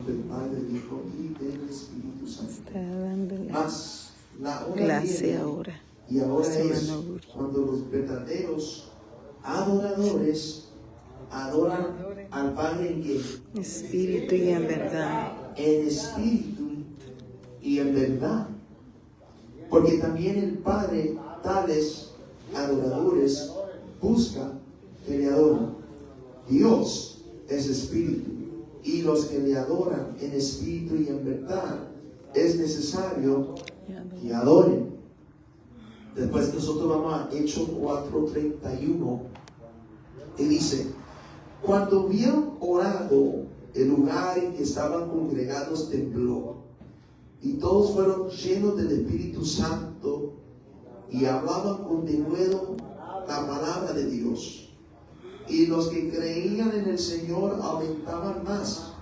del Padre, del Hijo y del Espíritu Santo. Está dándole Mas la hora clase viene, ahora. y ahora es Semana Uri. cuando los verdaderos adoradores adoran al Padre en qué? Espíritu y en verdad. En espíritu y en verdad. Porque también el Padre tales adoradores busca que le adoren. Dios es espíritu, y los que le adoran en espíritu y en verdad es necesario que adoren. Después nosotros vamos a Hechos 4:31 y dice: cuando hubieron orado, el lugar en que estaban congregados tembló, y todos fueron llenos del Espíritu Santo y hablaban con denuedo la palabra de Dios. Y los que creían en el Señor aumentaban más,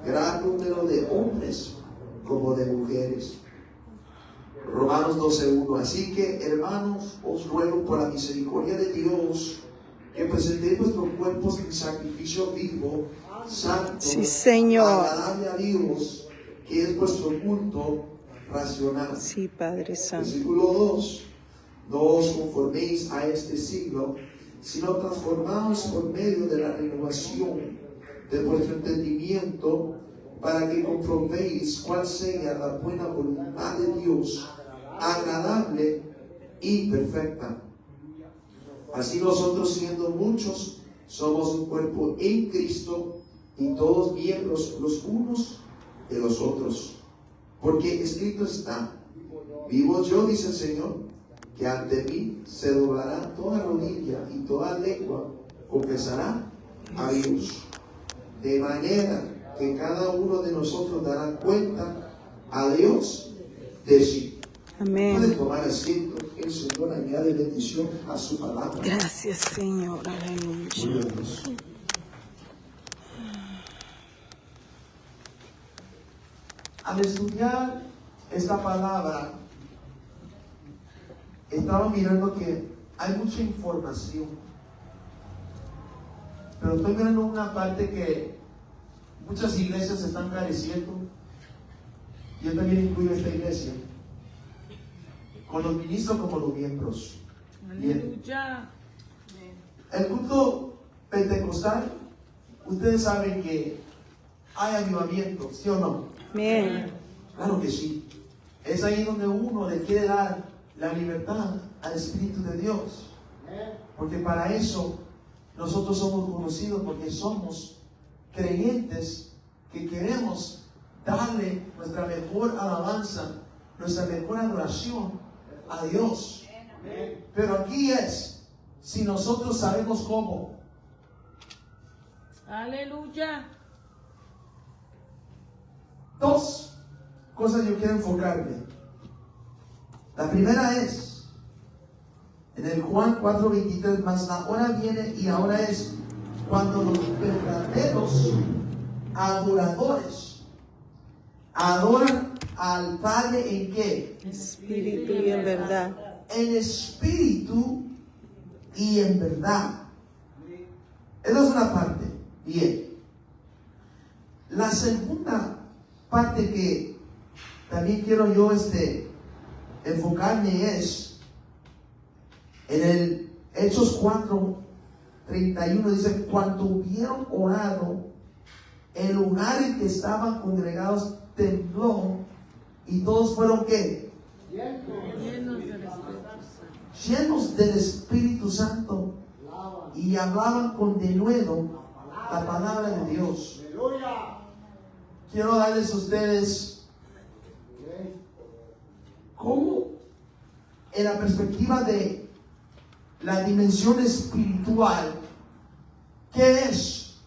gran número de hombres como de mujeres. Romanos 12:1. Así que, hermanos, os ruego por la misericordia de Dios que presentéis vuestros cuerpos en sacrificio vivo, santo, Sí, Señor. agradable a Dios, que es vuestro culto racional. Sí, Padre Santo. Versículo 2. No os conforméis a este siglo, sino transformaos por medio de la renovación de vuestro entendimiento, para que comprobéis cuál sea la buena voluntad de Dios, agradable y perfecta. Así nosotros, siendo muchos, somos un cuerpo en Cristo, y todos miembros los unos de los otros. Porque escrito está: vivo yo, dice el Señor, que ante mí se doblará toda rodilla y toda lengua confesará a Dios. De manera que cada uno de nosotros dará cuenta a Dios de sí. Amén. Pueden tomar asiento. El Señor añade bendición a su palabra. Gracias, Señor. Aleluya. Al estudiar esta palabra, estaba mirando que hay mucha información, pero estoy mirando una parte que muchas iglesias están careciendo. Yo también incluyo esta iglesia, con los ministros como los miembros. Bien. El culto pentecostal, ustedes saben que hay avivamiento, ¿sí o no? Bien. Claro que sí. Es ahí donde uno le quiere dar la libertad al Espíritu de Dios. Porque para eso nosotros somos conocidos, porque somos creyentes que queremos darle nuestra mejor alabanza, nuestra mejor adoración a Dios. Pero aquí es, si nosotros sabemos cómo. Aleluya. Dos cosas yo quiero enfocarme. La primera es en el Juan 4:23, mas la hora viene y ahora es cuando los verdaderos adoradores adoran al Padre ¿en qué? Espíritu y en verdad. En espíritu y en verdad. Esa es una parte. Bien. La segunda parte que también quiero yo enfocarme es en el Hechos 4:31. Dice: cuando hubieron orado, el lugar en que estaban congregados tembló, y todos fueron ¿qué? Llenos del Espíritu Santo, y hablaban con denuedo la palabra de Dios. Quiero darles a ustedes cómo, en la perspectiva de la dimensión espiritual, ¿qué es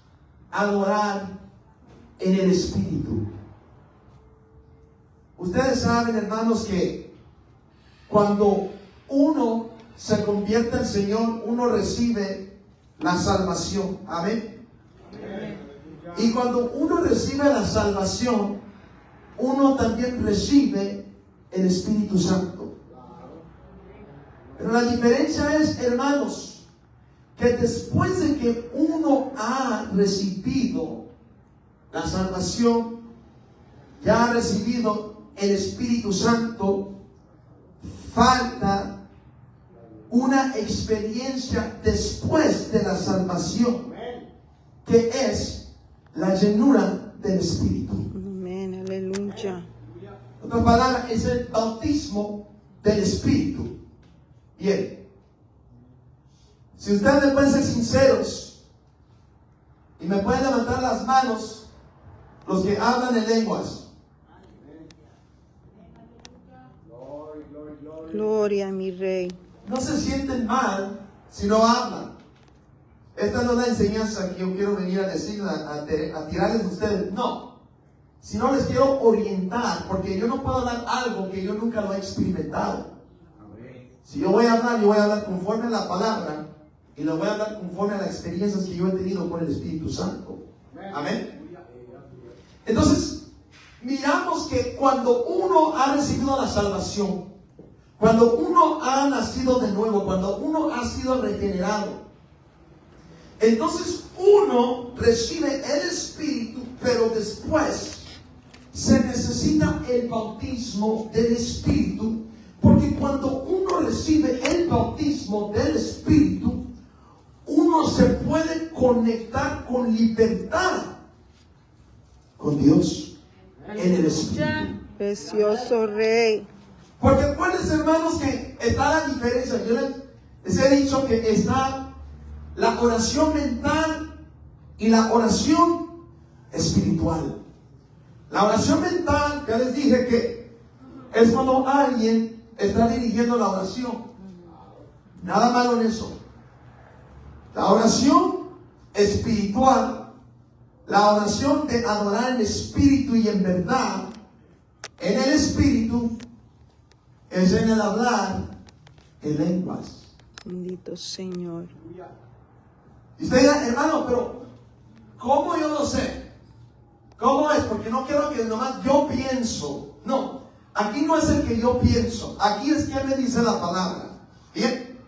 adorar en el Espíritu? Ustedes saben, hermanos, que cuando uno se convierte al Señor, uno recibe la salvación. Amén. Y cuando uno recibe la salvación, uno también recibe el Espíritu Santo. Pero la diferencia es, hermanos, que después de que uno ha recibido la salvación, ya ha recibido el Espíritu Santo, falta una experiencia después de la salvación, que es la llenura del Espíritu. Amén, aleluya. Otra palabra es el bautismo del Espíritu. Bien, si ustedes me pueden ser sinceros y me pueden levantar las manos los que hablan en lenguas. Gloria a mi Rey. No se sienten mal si no hablan. Esta no es la enseñanza que yo quiero venir a decir, a tirarles a ustedes. No. Si no, les quiero orientar, porque yo no puedo hablar algo que yo nunca lo he experimentado. Si yo voy a hablar conforme a la palabra, y lo voy a hablar conforme a las experiencias que yo he tenido con el Espíritu Santo. Amén. Entonces, miramos que cuando uno ha recibido la salvación, cuando uno ha nacido de nuevo, cuando uno ha sido regenerado, entonces uno recibe el Espíritu, pero después se necesita el bautismo del Espíritu, porque cuando uno recibe el bautismo del Espíritu, uno se puede conectar con libertad con Dios en el Espíritu. Precioso Rey. Porque acuérdense, hermanos, que está la diferencia. Yo les he dicho que está la oración mental y la oración espiritual. La oración mental, ya les dije que es cuando alguien está dirigiendo la oración. Nada malo en eso. La oración espiritual, la oración de adorar en espíritu y en verdad, en el espíritu, es en el hablar en lenguas. Bendito Señor. Y usted dirá, hermano, pero ¿cómo yo lo sé? ¿Cómo es? Porque no quiero que nomás yo pienso. No, aquí no es el que yo pienso. Aquí es que me dice la palabra. Bien.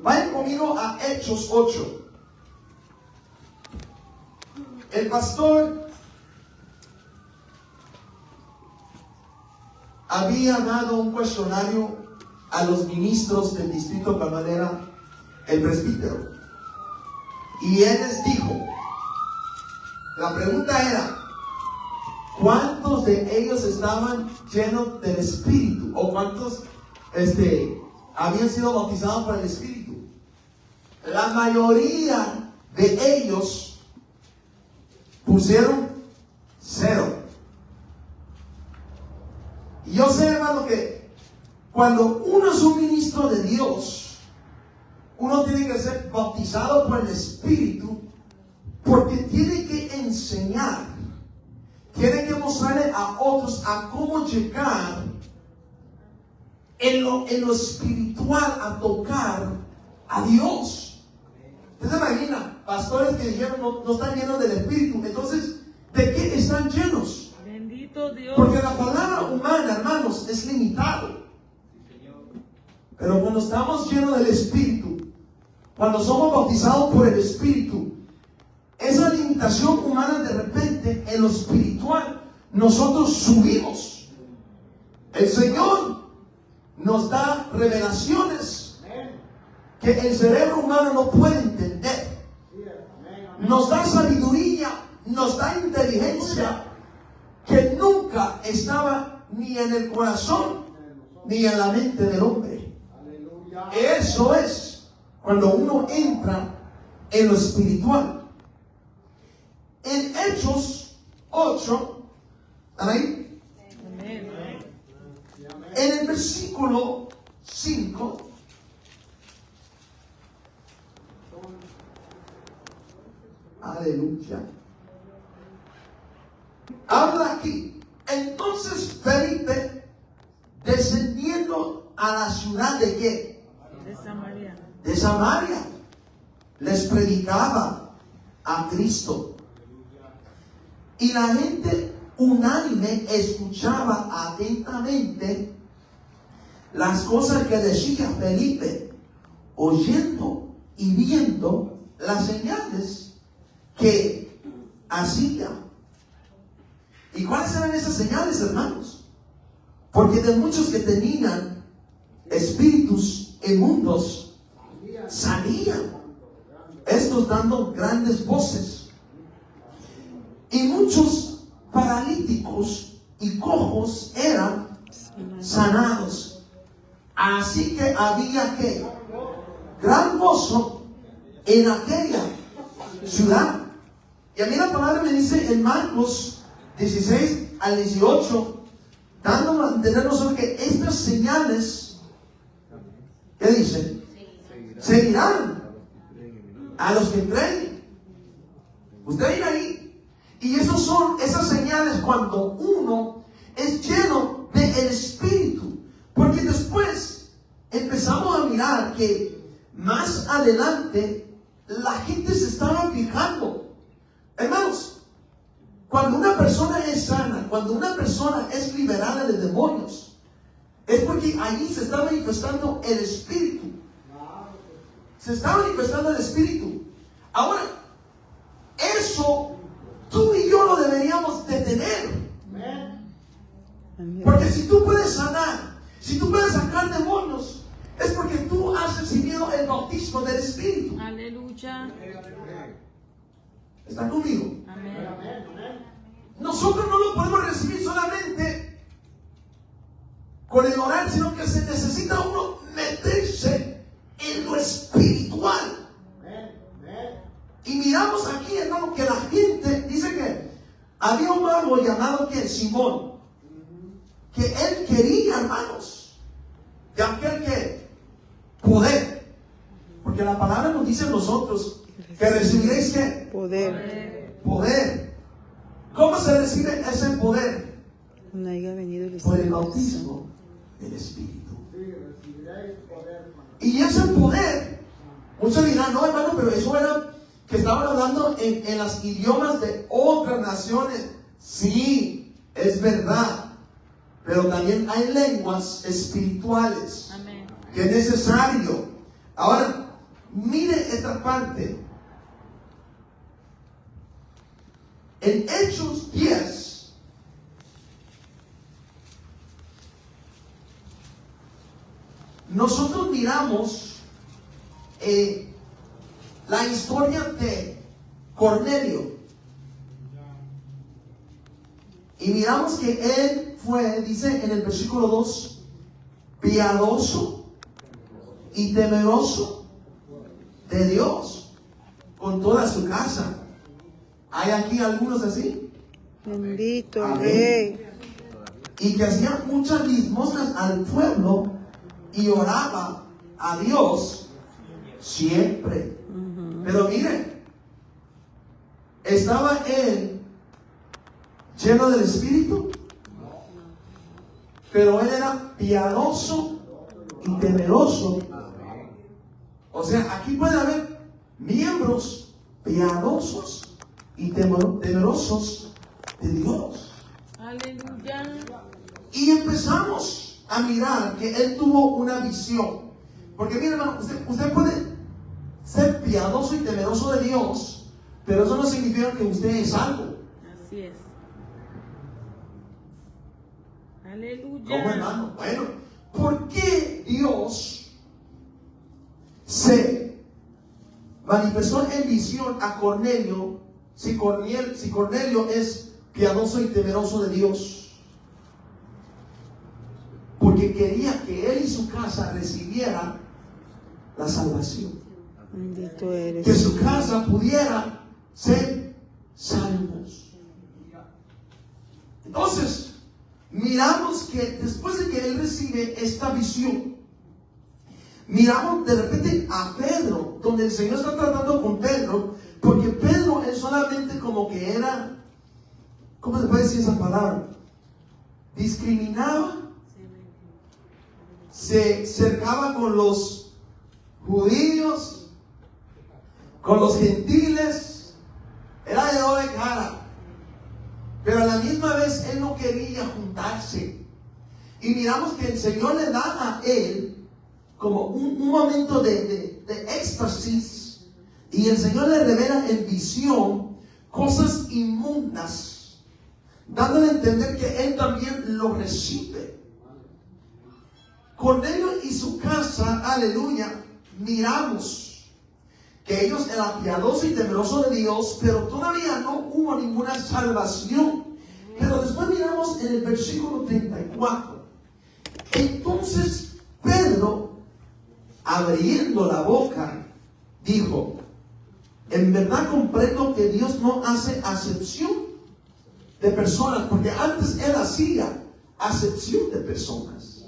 Vayan conmigo a Hechos 8. El pastor había dado un cuestionario a los ministros del distrito cuando él era el presbítero. Y él les dijo, la pregunta era, ¿cuántos de ellos estaban llenos del Espíritu? ¿O cuántos habían sido bautizados por el Espíritu? La mayoría de ellos pusieron 0. Y yo sé, hermano, que cuando uno es un ministro de Dios, uno tiene que ser bautizado por el Espíritu, porque tiene que enseñar, tiene que mostrarle a otros a cómo llegar en lo espiritual a tocar a Dios. ¿Usted se imagina? Pastores que dijeron no están llenos del Espíritu. Entonces, ¿de qué están llenos? Bendito Dios. Porque la palabra humana, hermanos, es limitado. Pero cuando estamos llenos del Espíritu, cuando somos bautizados por el Espíritu, esa limitación humana de repente en lo espiritual, nosotros subimos. El Señor nos da revelaciones que el cerebro humano no puede entender. Nos da sabiduría, nos da inteligencia que nunca estaba ni en el corazón ni en la mente del hombre. Eso es cuando uno entra en lo espiritual. En Hechos 8, ¿están ahí? En el versículo 5, aleluya, habla aquí. Entonces Felipe, descendiendo a la ciudad de ¿qué? De Samaria, les predicaba a Cristo. Y la gente unánime escuchaba atentamente las cosas que decía Felipe, oyendo y viendo las señales que hacía. ¿Y cuáles eran esas señales, hermanos? Porque de muchos que tenían espíritus inmundos, salían estos dando grandes voces. Y muchos paralíticos y cojos eran sanados. Así que había que gran gozo en aquella ciudad. Y a mí la palabra me dice en Marcos 16 al 18, dándonos a entender nosotros que estas señales, ¿qué dicen? Seguirán a los que creen. Usted irá ahí. Y esos son esas señales cuando uno es lleno del Espíritu. Porque después empezamos a mirar que más adelante la gente se estaba fijando. Hermanos, cuando una persona es sana, cuando una persona es liberada de demonios, es porque allí se está manifestando el Espíritu. Se está manifestando el Espíritu. Ahora, eso tú y yo lo deberíamos de tener. Porque si tú puedes sanar, si tú puedes sacar demonios, es porque tú has recibido el bautismo del Espíritu. Aleluya. ¿Están conmigo? Amén. Nosotros no lo podemos recibir solamente con el orar, sino que se necesita uno meterse en lo espiritual. Y miramos aquí, hermano, que la gente dice que había un mago llamado que Simón, que él quería, hermanos, de aquel que poder, porque la palabra nos dice a nosotros que recibiréis ¿qué? Poder. ¿Cómo se recibe ese poder? No haya venido el Por el Espíritu bautismo del Espíritu. Y ese poder, muchos dirán, no, hermano, pero eso era que estaban hablando en los idiomas de otras naciones. Sí, es verdad. Pero también hay lenguas espirituales. Amén. Que es necesario. Ahora, mire esta parte. En Hechos 10, nosotros miramos la historia de Cornelio. Y miramos que él fue, dice en el versículo 2, piadoso y temeroso de Dios con toda su casa. ¿Hay aquí algunos así? Bendito Amén. Rey. Y que hacía muchas limosnas al pueblo y oraba a Dios siempre. Pero miren, ¿estaba él lleno del Espíritu? Pero él era piadoso y temeroso. O sea, aquí puede haber miembros piadosos y temerosos de Dios. Aleluya. Y empezamos a mirar que él tuvo una visión. Porque miren, hermano, usted puede ser piadoso y temeroso de Dios, pero eso no significa que usted es salvo. Así es. Aleluya. ¿Cómo, hermano? Bueno, ¿por qué Dios se manifestó en visión a Cornelio si Cornelio es piadoso y temeroso de Dios? Porque quería que él y su casa recibieran la salvación. Bendito eres. Que su casa pudiera ser salvos. Entonces, miramos que después de que él recibe esta visión, miramos de repente a Pedro, donde el Señor está tratando con Pedro, porque Pedro es solamente como que era, ¿cómo se puede decir esa palabra? Discriminaba, se cercaba con los judíos, con los gentiles, era de doble cara, pero a la misma vez él no quería juntarse. Y miramos que el Señor le da a él como un momento de éxtasis, y el Señor le revela en visión cosas inmundas dándole a entender que él también lo recibe. Cornelio y su casa, aleluya, miramos que ellos eran piadosos y temerosos de Dios, pero todavía no hubo ninguna salvación. Pero después miramos en el versículo 34. Entonces Pedro, abriendo la boca, dijo: en verdad comprendo que Dios no hace acepción de personas, porque antes él hacía acepción de personas.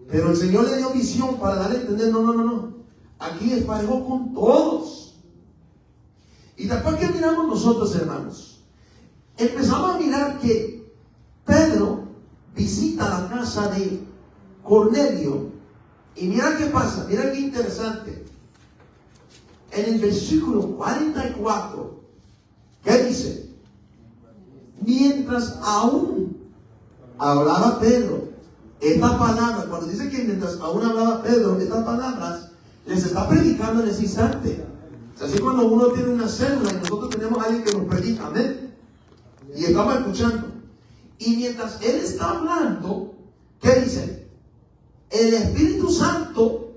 Pero el Señor le dio visión para darle a entender: no. Aquí es parejo con todos. Y después que miramos nosotros, hermanos, empezamos a mirar que Pedro visita la casa de Cornelio. Y mira qué pasa, mira qué interesante. En el versículo 44, ¿qué dice? Mientras aún hablaba Pedro, esta palabra, cuando dice que mientras aún hablaba Pedro, estas palabras les está predicando en ese instante. Así cuando uno tiene una célula y nosotros tenemos a alguien que nos predica, amén, y estamos escuchando. Y mientras él está hablando, ¿qué dice? El Espíritu Santo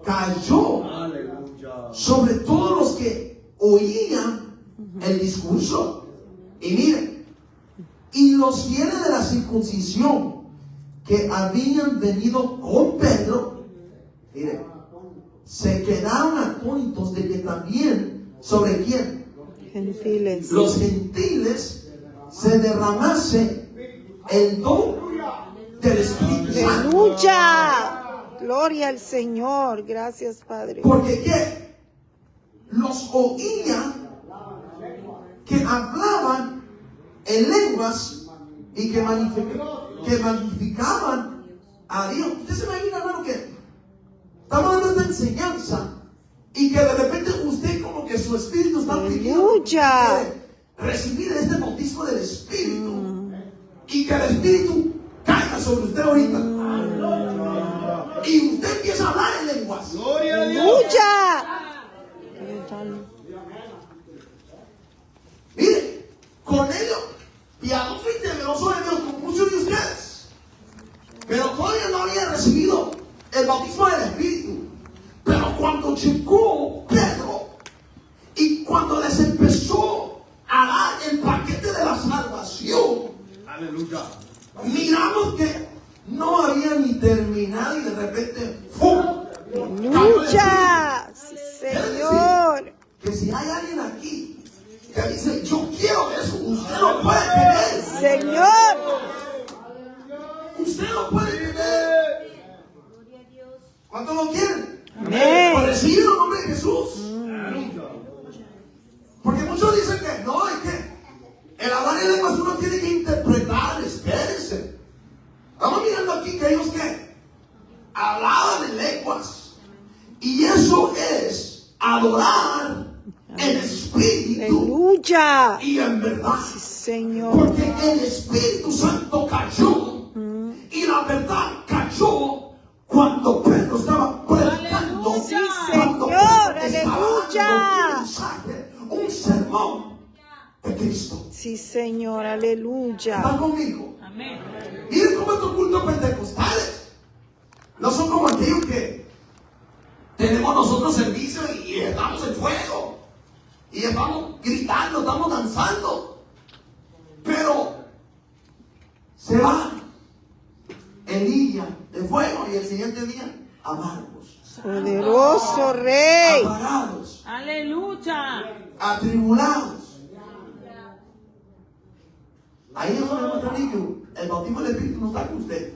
cayó sobre todos los que oían el discurso. Y miren, y los fieles de la circuncisión que habían venido con Pedro, miren, se quedaron atónitos de que también, ¿sobre quién? Gentiles. Los gentiles se derramase el don del Espíritu Santo. ¡Aleluya! Gloria al Señor. Gracias, Padre. Porque ¿qué? Los oían que hablaban en lenguas y que magnificaban a Dios. ¿Usted se imagina, hermano, que estamos dando esta enseñanza y que de repente usted como que su espíritu está pidiendo recibir este bautismo del Espíritu y que el Espíritu caiga sobre usted ahorita y usted empieza a hablar en lenguas? ¡Aleluya! Mire, Cornelio, piadoso y temeroso de Dios, como muchos de ustedes, pero todavía no había recibido el bautismo del Espíritu. Pero cuando llegó Pedro y cuando les empezó a dar el paquete de la salvación, aleluya, miramos que no había ni terminado y de repente ¡fum! ¡Aleluya! Sí, Señor. Que si hay alguien aquí que dice: yo quiero eso, usted lo puede tener. Señor. Usted lo puede tener. ¿Cuántos lo quieren? Amén. Por recibir el nombre de Jesús. Porque muchos dicen que no, es que el hablar en lenguas uno tiene que interpretar. Espérense. Estamos mirando aquí que ellos que hablaban en lenguas. Y eso es adorar en espíritu. ¡Aleluya! Y en verdad. Sí, Señor. Porque el Espíritu Santo cayó y la verdad cayó cuando Pedro estaba predicando. Sí, cuando Señor. Pedro estaba ¡Aleluya! dando un mensaje, un sermón de Cristo. Sí, Señor. ¡Aleluya! ¿Están conmigo? Amén. Miren cómo estos cultos pentecostales no son como aquellos que tenemos nosotros servicio y estamos en fuego y estamos gritando, estamos danzando, pero se va el día de fuego y el siguiente día amargos, Poderoso Rey. apagados, Aleluya. atribulados. Ahí es donde muestra que el bautismo del Espíritu no está con usted,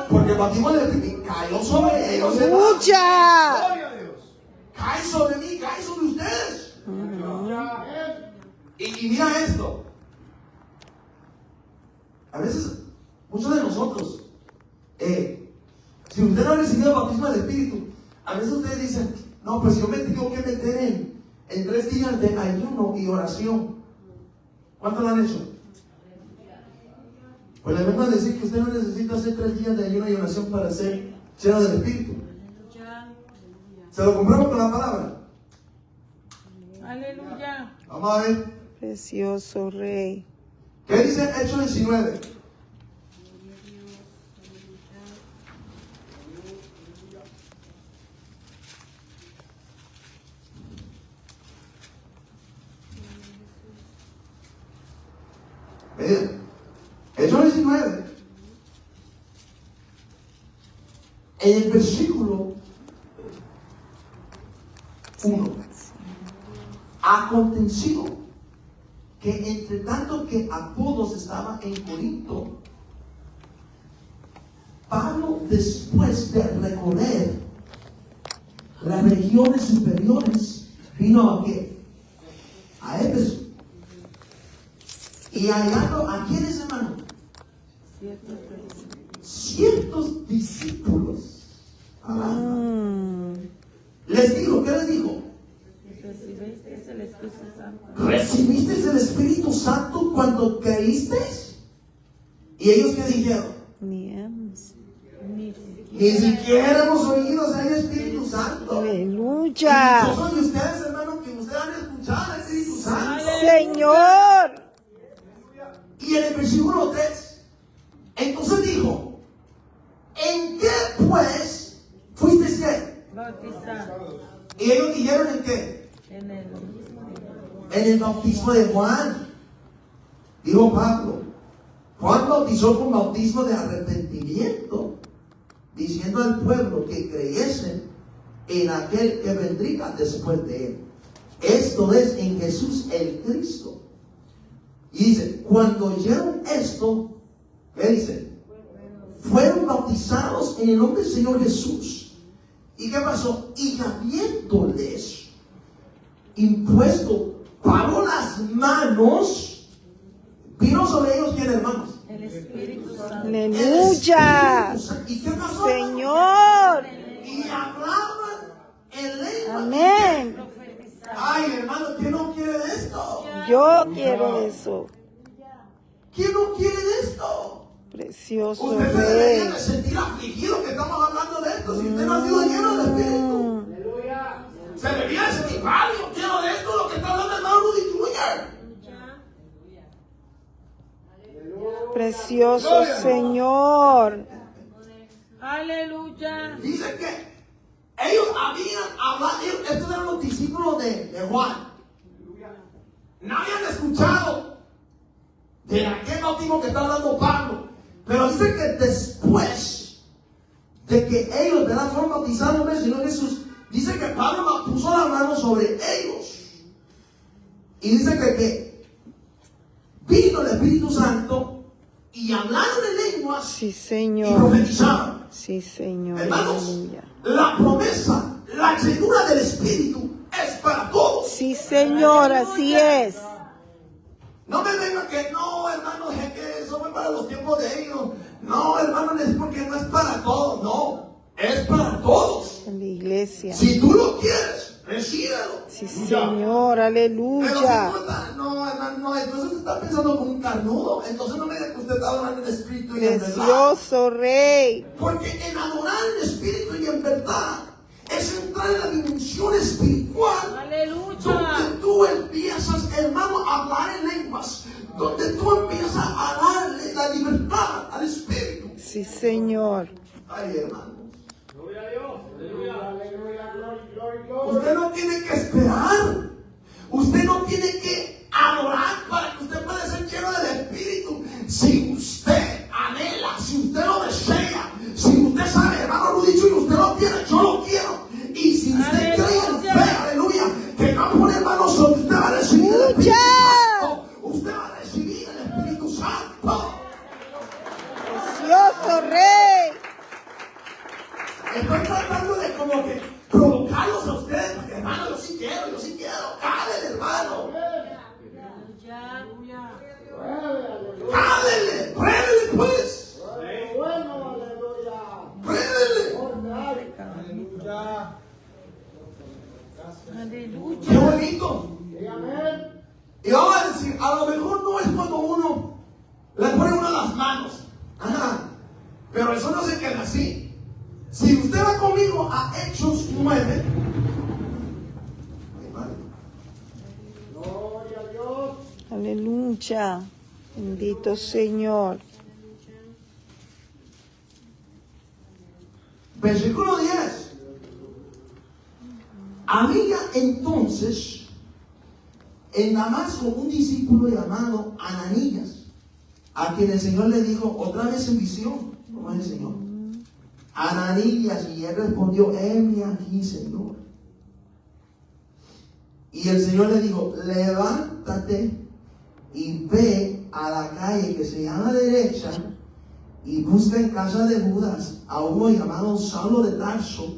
porque el bautismo del Espíritu cayó sobre ellos. ¡Aleluya! Cae sobre mí, cae sobre ustedes. Y mira esto. A veces, muchos de nosotros, si usted no ha recibido el bautismo del Espíritu, a veces ustedes dicen: no, pues yo me tengo que meter en 3 días de ayuno y oración. ¿Cuánto lo han hecho? Pues le vengo a decir que usted no necesita hacer 3 días de ayuno y oración para ser lleno del Espíritu. Se lo compramos con la palabra. Aleluya. Vamos a ver. Precioso Rey. ¿Qué dice Hechos 19? Miren, Hechos 19, en el versículo 1, aconteció que entre tanto que Apolos estaba en Corinto, Pablo, después de recorrer las regiones superiores, vino a qué? A Éfeso. Y hallando a quienes, hermano, ciertos discípulos. Les digo, ¿qué les dijo? Recibiste el Espíritu Santo. ¿Recibisteis el Espíritu Santo cuando creísteis? ¿Y ellos qué dijeron? Ni siquiera hemos oído el Espíritu Santo. Aleluya. Todos de ustedes, hermano, que ustedes han escuchado el Espíritu Santo. Señor. Y en el versículo 3, entonces dijo, ¿en qué pues fuisteis qué? Bautizado. Y ellos dijeron, ¿en qué? En el bautismo de Juan. En el bautismo de Juan. Dijo Pablo, Juan bautizó con bautismo de arrepentimiento, diciendo al pueblo que creyesen en aquel que vendría después de él. Esto es, en Jesús el Cristo. Y dice, cuando oyeron esto, ¿qué dice? Fueron bautizados en el nombre del Señor Jesús. ¿Y qué pasó? Y habiéndoles impuesto Pablo las manos, vino sobre ellos, ¿quién, hermanos? El Espíritu Santo. Aleluya. ¿Y qué pasó? Señor. Y hablaban en lengua. Amén. Ay, hermano, ¿quién no quiere de esto? Yo quiero eso. ¿Quién no quiere de esto? Precioso Usted se debería Rey. de sentir afligido que estamos hablando de esto. Si usted no ha sido lleno del Espíritu, se debería de sentir, vale, yo quiero de esto, lo que está hablando el hermano Rudy Jr. Precioso Señor. Aleluya. Dice que ellos habían hablado, estos eran los discípulos de Juan. No habían escuchado de aquel bautismo que está hablando Pablo. Pero dice que después de que ellos, ¿verdad?, fueron bautizados en el Señor Jesús, dice que Pablo puso la mano sobre ellos. Y dice que vino el Espíritu Santo y hablaron en lenguas Sí, y Señor. profetizaban. Sí, Señor. Hermanos, Aleluya. la promesa, la llenura del Espíritu es para todos. Sí, Señor, así es. No me venga que no, hermano, es que eso es para los tiempos de ellos. No, hermano, es porque no es para todos, no. Es para todos. En la iglesia. Si tú lo quieres, recíbelo. Sí, Señor, Pero aleluya. no, hermano, no, entonces está pensando como un carnudo. Entonces no me diga que usted está adorando en espíritu y en verdad. Precioso Rey. Porque en adorar en espíritu y en verdad es entrar en la dimensión espiritual. Aleluya. Donde tú empiezas, hermano, a hablar en lenguas. Donde tú empiezas a darle la libertad al espíritu. Sí, Señor. Ay, hermanos. Gloria a Dios. Aleluya. Aleluya. Gloria. Usted no tiene que esperar. Usted no tiene que adorar para que usted pueda ser lleno del Espíritu. Si usted anhela, si usted lo desea, si usted sabe, hermano Rudy, y usted lo tiene, yo lo quiero. Y si usted cree en fe, aleluya, que no pone manos sobre usted, va a recibir el Espíritu Santo. Usted va a recibir el Espíritu Santo. Precioso Rey. Estoy tratando de como que provocarlos a ustedes, porque hermano, yo sí quiero. Cállate, hermano. Aleluya. Cállate, pruébele pues. Bueno, aleluya. Pruébele. Aleluya. Aleluya. Qué bonito. Amén. Y vamos a decir, a lo mejor no es cuando uno le pone uno las manos. Ajá. Pero eso no se queda así. Si usted va conmigo a Hechos 9. Gloria a Dios. Aleluya. Bendito Señor. Versículo 10. Había entonces en Damasco un discípulo llamado Ananías, a quien el Señor le dijo otra vez en visión, ¿cómo es el Señor? Ananías, y él respondió, heme aquí, Señor. Y el Señor le dijo, levántate y ve a la calle que se llama Derecha y busca en casa de Judas a uno llamado Saulo de Tarso,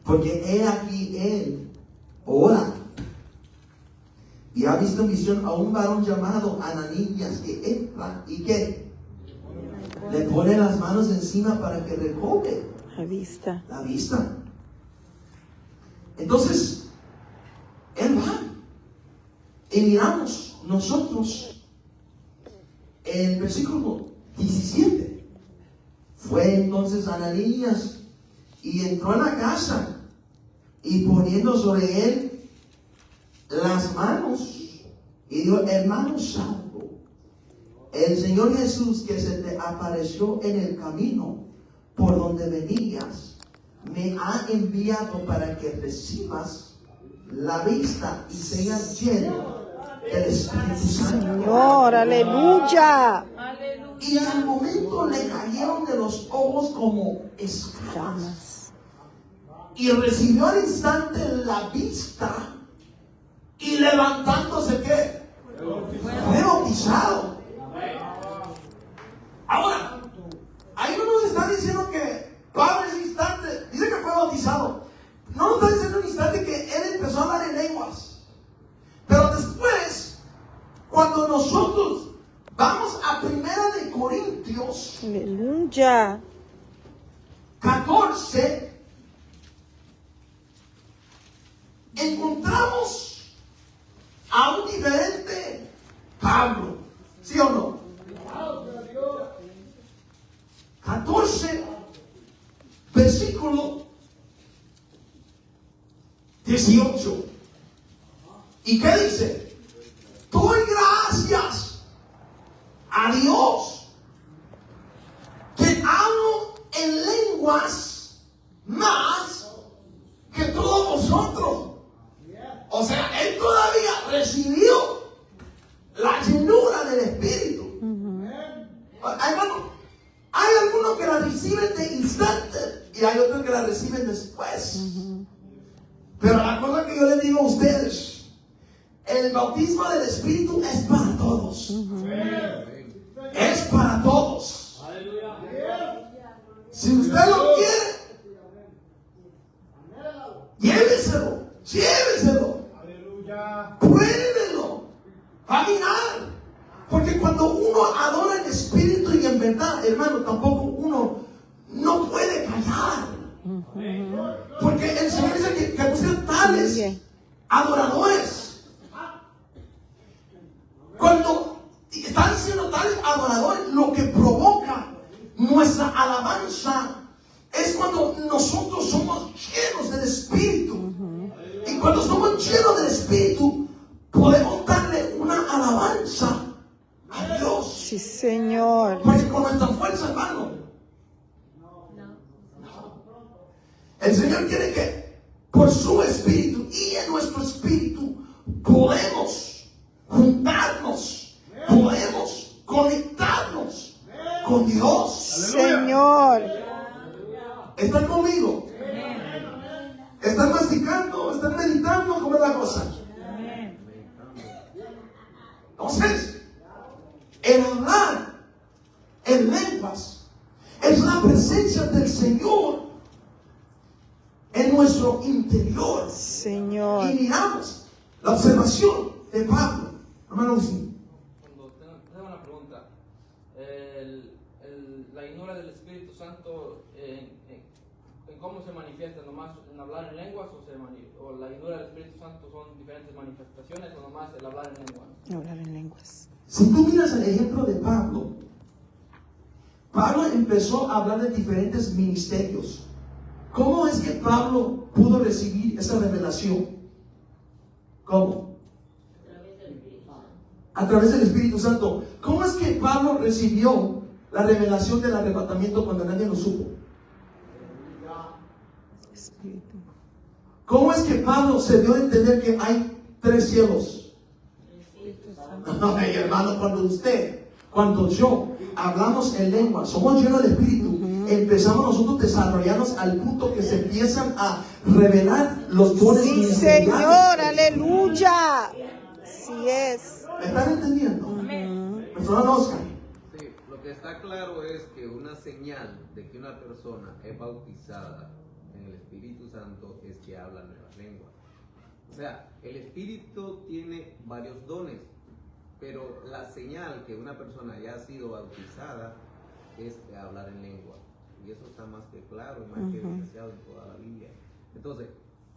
porque he aquí él ora y ha visto en visión a un varón llamado Ananías que entra y que le pone las manos encima para que recobre La vista. la vista. Entonces él va y miramos nosotros el versículo 17. Fue entonces Ananías y entró en la casa y poniendo sobre él las manos y dijo, hermano santo, el Señor Jesús que se te apareció en el camino por donde venías me ha enviado para que recibas la vista y seas lleno del Espíritu Santo. Señor, aleluya. Y al momento le cayeron de los ojos como escamas. Llamas. Y recibió al instante la vista y levantándose, ¿qué? Fue bautizado. Ahora, ahí no nos está diciendo que Pablo ese instante, dice que fue bautizado. No nos está diciendo un instante que él empezó a hablar en lenguas. Pero después, cuando nosotros vamos a 1 de Corintios Aleluya. 14, encontramos a un diferente Pablo, ¿sí o no? 14, versículo 18. ¿Y qué dice? Doy gracias a Dios que hablo en lenguas más que todos vosotros. O sea, él todavía recibió la llenura del Espíritu. Hermano, hay algunos que la reciben de instante y hay otros que la reciben después. Pero la cosa que yo les digo a ustedes, el bautismo del Espíritu es para todos. Es para todos. Si usted lo quiere, lléveselo, lléveselo. Pruébelo. Va a mirar. Porque cuando uno adora en espíritu y en verdad, hermano, tampoco uno no puede callar. Porque el Señor dice que buscan tales adoradores. Cuando está diciendo tales adoradores, lo que provoca nuestra alabanza es cuando nosotros somos llenos del Espíritu. Y cuando somos llenos del Espíritu, podemos darle una alabanza a Dios. Sí, Señor. Porque con nuestra fuerza, hermano, el Señor quiere que por su Espíritu y en nuestro Espíritu podemos juntarnos, podemos conectarnos con Dios. Señor. ¿Están conmigo? ¿Están masticando? ¿Están meditando? ¿Cómo es la cosa? Entonces, el hablar en lenguas es la presencia del Señor en nuestro interior. Señor. Y miramos la observación de Pablo. Hermano Agustín. Cuando tengo una pregunta, la llenura del Espíritu Santo, ¿en cómo se manifiesta? ¿Nomás en hablar en lenguas o la llenura del Espíritu Santo son diferentes manifestaciones o nomás el hablar en lenguas? Hablar en lenguas. Si tú miras el ejemplo de Pablo, Pablo empezó a hablar de diferentes ministerios. ¿Cómo es que Pablo pudo recibir esa revelación? ¿Cómo? a través del Espíritu Santo. ¿Cómo es que Pablo recibió la revelación del arrebatamiento cuando nadie lo supo? Espíritu. ¿Cómo es que Pablo se dio a entender que hay 3 cielos? Ay, hermano, cuando yo hablamos en lengua, somos llenos del Espíritu, empezamos nosotros a desarrollarnos al punto que se empiezan a revelar los dones Sí, ministeriales. Señor, aleluya. Sí es. ¿Me están entendiendo? Nuestro hermano Oscar. Sí, lo que está claro es que una señal de que una persona es bautizada en el Espíritu Santo es que habla nuevas lenguas. O sea, el Espíritu tiene varios dones, pero la señal que una persona ya ha sido bautizada es hablar en lengua. Y eso está más que claro y más que evidenciado en toda la Biblia. Entonces,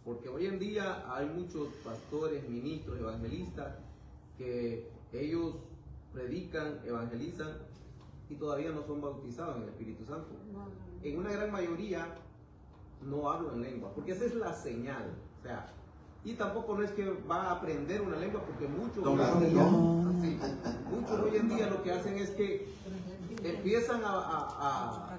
porque hoy en día hay muchos pastores, ministros, evangelistas que ellos predican, evangelizan y todavía no son bautizados en el Espíritu Santo. En una gran mayoría no hablan en lengua, porque esa es la señal. O sea, y tampoco no es que va a aprender una lengua, porque muchos hoy en día lo que hacen es que empiezan a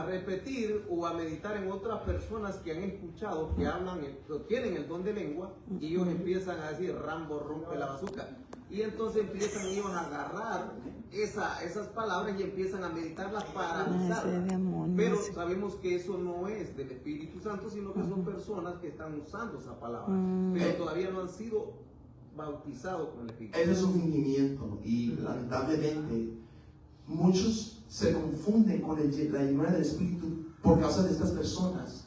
repetir o a meditar en otras personas que han escuchado que hablan, tienen el don de lengua, y ellos empiezan a decir Rambo rompe la bazuca, y entonces empiezan ellos a agarrar esas palabras y empiezan a meditarlas para analizarlas. Pero sabemos que eso no es del Espíritu Santo, sino que son personas que están usando esa palabra, pero todavía no han sido bautizados con el Espíritu Santo. Ese es un fingimiento, y lamentablemente muchos se confunden con la llenura del Espíritu por causa de estas personas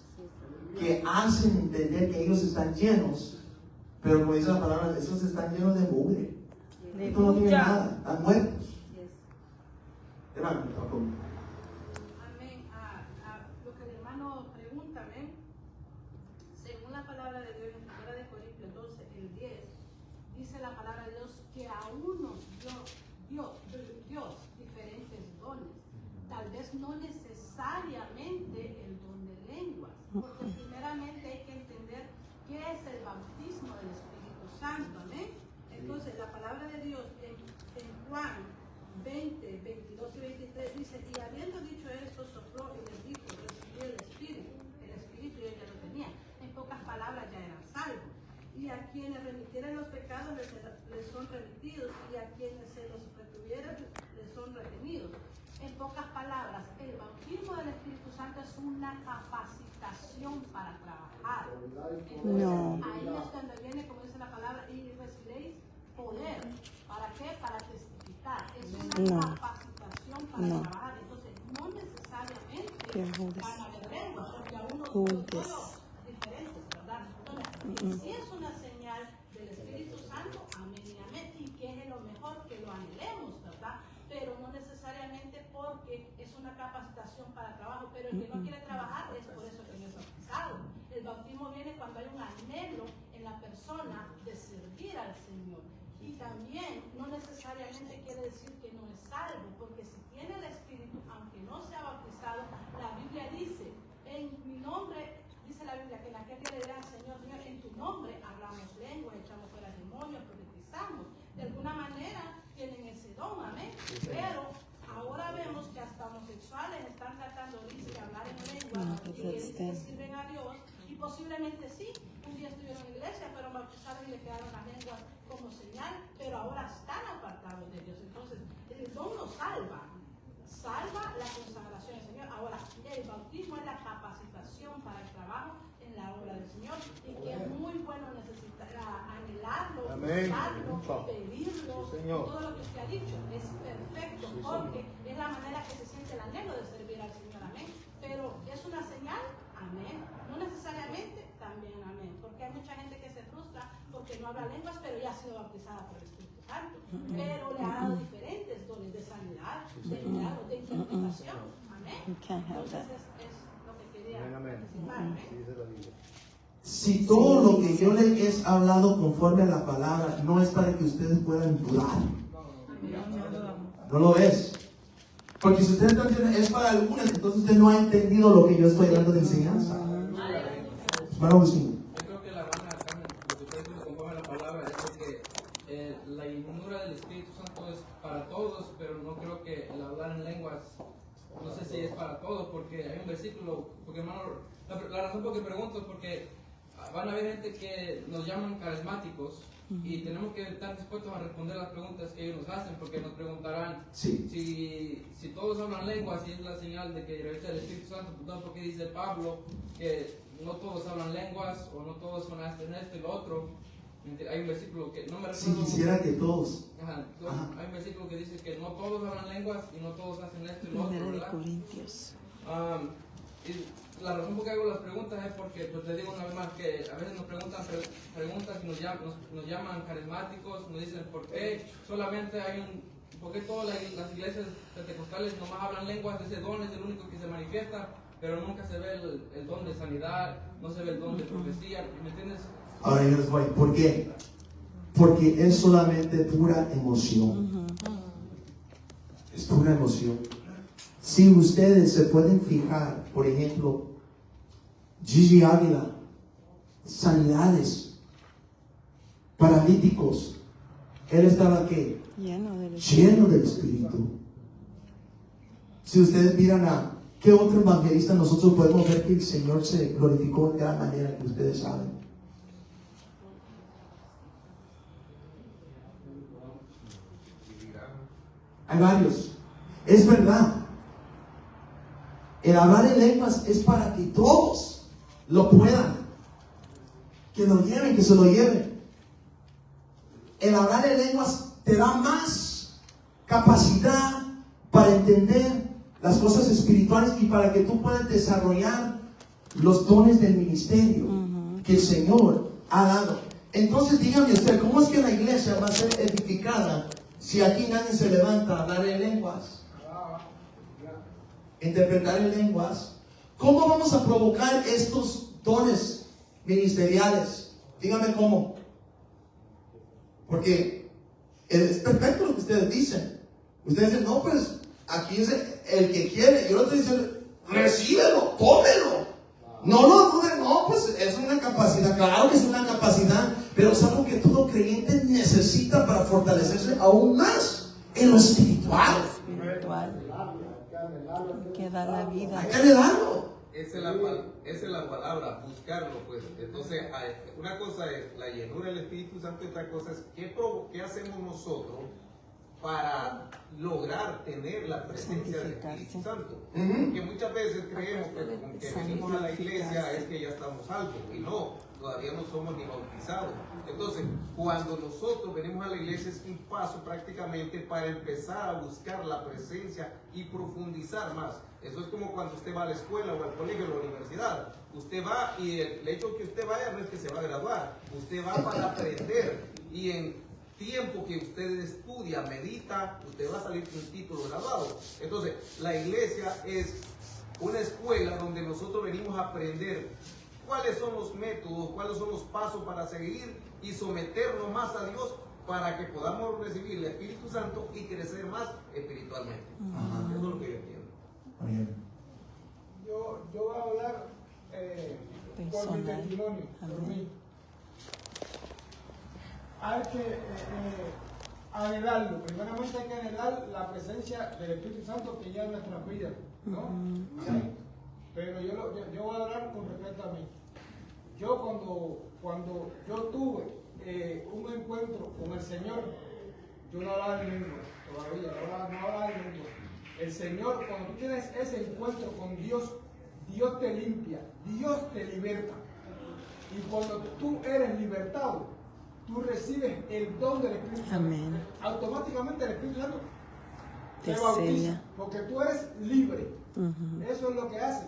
que hacen entender que ellos están llenos, pero como dice la palabra, esos están llenos de mugre. Esto no tiene nada, están muertos. Hermano, amén. Lo que el hermano pregunta, amén. Según la palabra de Dios en 1 Corintios 12, el 10, dice la palabra de Dios que a unos Dios diferentes dones. Tal vez no necesariamente el don de lenguas, porque primeramente hay que entender qué es el bautismo del Espíritu Santo, amén. Entonces la palabra de Dios en Juan 20, 22 y 23 dice: y habiendo dicho esto, sopló y les dijo: recibí el Espíritu, y ellos lo tenían. En pocas palabras, ya eran salvos. Y a quienes remitieren los pecados les son remitidos, y a quienes se los retuvieran les son retenidos. En pocas palabras, el bautismo del Espíritu Santo es una capacitación para trabajar. Entonces, ahí es cuando viene, como dice la palabra, y recibiréis poder. ¿Para qué? Para testificar. Es una capacitación para trabajar. Entonces, no necesariamente van a haber lenguas, porque a uno todos diferentes, ¿verdad? Entonces, si es una señal del Espíritu Santo, amén y amén, y que es lo mejor que lo anhelemos, ¿verdad? Pero no necesariamente porque es una capacitación para trabajo, pero el que no quiere trabajar es por eso que no es bautizado. El bautismo viene cuando hay un anhelo en la persona de servir al Señor. Y también no necesariamente quiere decir que no es salvo, porque si tiene el Espíritu, aunque no sea bautizado, la Biblia dice: en mi nombre, dice la Biblia, que en aquel día le dirán: Señor, Señor, en tu nombre hablamos lengua, echamos fuera demonios, profetizamos. De alguna manera tienen ese don, amén. Pero ahora vemos que hasta homosexuales están tratando de hablar en lengua y que sirven a Dios, y posiblemente sí, un día estuvieron en la iglesia, fueron bautizados y le quedaron las lenguas como señal, pero ahora están apartados de Dios. Entonces, el don no salva la consagración del Señor. Ahora, el bautismo es la capacitación para el trabajo en la obra del Señor, y que es muy bueno necesitar, anhelarlo, buscarlo, pedirlo, todo lo que usted ha dicho es perfecto, porque es la manera que se siente el anhelo de servir al Señor, amén. Pero es una señal, amén, no necesariamente también, amén, porque hay mucha gente que se frustra porque no habla lenguas, pero ya ha sido bautizada por el Espíritu Santo, pero le ha dado diferentes dones de sanidad, de milagro, de interpretación, amén. Entonces es lo que quería participar, amén. Si todo lo que yo les he hablado conforme a la palabra no es para que ustedes puedan dudar, no lo es. Porque si ustedes están diciendo es para algunos, entonces usted no ha entendido lo que yo estoy dando de enseñanza. Hermano Agustín. Yo creo que la rama, lo que ustedes dicen conforme a la palabra, es porque la llenura del Espíritu Santo es para todos, pero no creo que el hablar en lenguas, no sé si es para todos, porque hay un versículo, porque hermano, la razón por que pregunto es porque van a haber gente que nos llaman carismáticos y tenemos que estar dispuestos a responder las preguntas que ellos nos hacen, porque nos preguntarán si todos hablan lenguas y es la señal de que revista el Espíritu Santo, pues, ¿por qué dice Pablo que no todos hablan lenguas o no todos son esto y lo otro? Hay un versículo que no me recuerdo. Si quisiera que todos. Hay un versículo que dice que no todos hablan lenguas y no todos hacen esto y lo otro, Primera de ¿verdad? Corintios. Y la razón por que hago las preguntas es porque, pues les digo una vez más, que a veces nos preguntan preguntas y nos llaman carismáticos, nos dicen por qué solamente por qué todas las iglesias pentecostales nomás hablan lenguas, ese don es el único que se manifiesta, pero nunca se ve el don de sanidad, no se ve el don de profecía, ¿me entiendes? Ahora yo les voy. ¿Por qué? Porque es solamente pura emoción. Es pura emoción. Si ustedes se pueden fijar, por ejemplo, Gigi Águila, sanidades, paralíticos, él estaba ¿qué? Lleno del Lleno del Espíritu. Si ustedes miran a qué otro evangelista nosotros podemos ver que el Señor se glorificó de gran manera, que ustedes saben. Hay varios. Es verdad. El hablar en lenguas es para que todos lo puedan. Que lo lleven, que se lo lleven. El hablar en lenguas te da más capacidad para entender las cosas espirituales y para que tú puedas desarrollar los dones del ministerio que el Señor ha dado. Entonces dígame usted, ¿cómo es que la iglesia va a ser edificada si aquí nadie se levanta a hablar en lenguas? Interpretar en lenguas. ¿Cómo vamos a provocar estos dones ministeriales? Dígame cómo. Porque es perfecto lo que ustedes dicen. Ustedes dicen, no, pues aquí es el que quiere. Y el otro dice, recíbelo, tómelo. No lo dudes, no, pues es una capacidad. Claro que es una capacidad, pero es algo que todo creyente necesita para fortalecerse aún más en lo espiritual. Que da la vida. Hay que anhelarlo. Esa es la palabra, buscarlo, pues. Entonces, una cosa es la llenura del Espíritu Santo y otra cosa es qué hacemos nosotros para lograr tener la presencia del Espíritu Santo. Porque muchas veces creemos que con que venimos a la iglesia es que ya estamos salvos, y no, todavía no somos ni bautizados. Entonces, cuando nosotros venimos a la iglesia es un paso prácticamente para empezar a buscar la presencia y profundizar más. Eso es como cuando usted va a la escuela o al colegio o a la universidad. Usted va y el hecho que usted vaya no es que se va a graduar. Usted va para aprender, y en tiempo que usted estudia, medita, usted va a salir con un título graduado. Entonces, la iglesia es una escuela donde nosotros venimos a aprender cuáles son los métodos, cuáles son los pasos para seguir y someternos más a Dios para que podamos recibir el Espíritu Santo y crecer más espiritualmente. Eso es lo que yo entiendo. Yo voy a hablar por mi testimonio, por mí. Hay que anhelarlo. Primeramente hay que anhelar la presencia del Espíritu Santo que ya en nuestras vidas, ¿no? Sí. Pero yo voy a hablar con respecto a mí. Yo cuando yo tuve un encuentro con el Señor, yo no hablaba en lengua, todavía no hablaba en lengua. El Señor, cuando tú tienes ese encuentro con Dios, Dios te limpia, Dios te liberta. Y cuando tú eres libertado, tú recibes el don del Espíritu Santo. Amén. Automáticamente el Espíritu Santo Te te bautiza, sella. porque tú eres libre. Eso es lo que hace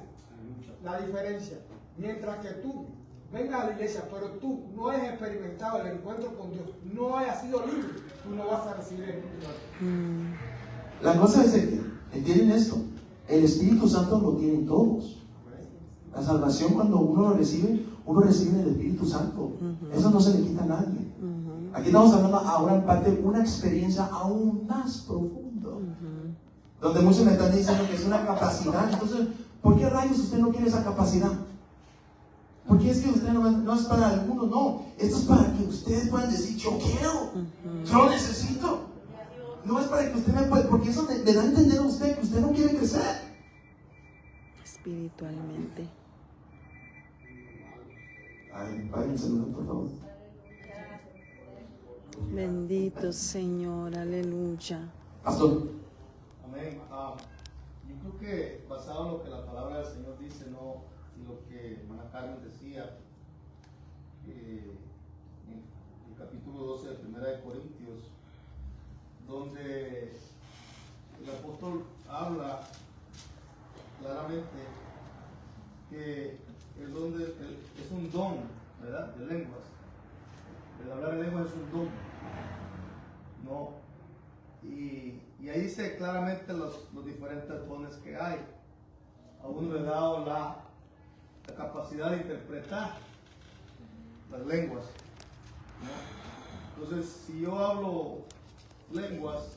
la diferencia. Mientras que tú vengas a la iglesia, pero tú no has experimentado el encuentro con Dios, no hayas sido libre, tú no vas a recibir el Espíritu Santo. La cosa es de que, ¿entienden esto? El Espíritu Santo lo tienen todos. La salvación, cuando uno lo recibe, uno recibe el Espíritu Santo. Eso no se le quita a nadie. Aquí estamos hablando ahora en parte de una experiencia aún más profunda, donde muchos me están diciendo que es una capacidad. Entonces, ¿por qué rayos usted no quiere esa capacidad? Porque es que usted no es para algunos, no. Esto es para que ustedes puedan decir, yo quiero, yo necesito. No es para que usted me pueda, porque eso le da a entender a usted que usted no quiere crecer. Espiritualmente. Ay, Padre, un saludo, por favor. Bendito Señor, aleluya. Pastor. Amén. Yo creo que basado en lo que la palabra del Señor dice, ¿no? Y lo que hermana Carmen decía, en el capítulo 12 de 1 de Corintios, donde el apóstol habla claramente que el don es un don, ¿verdad? De lenguas. El hablar en lenguas es un don, ¿no? Y ahí dice claramente los diferentes dones que hay. A uno le ha dado la capacidad de interpretar las lenguas, ¿no? Entonces, si yo hablo lenguas,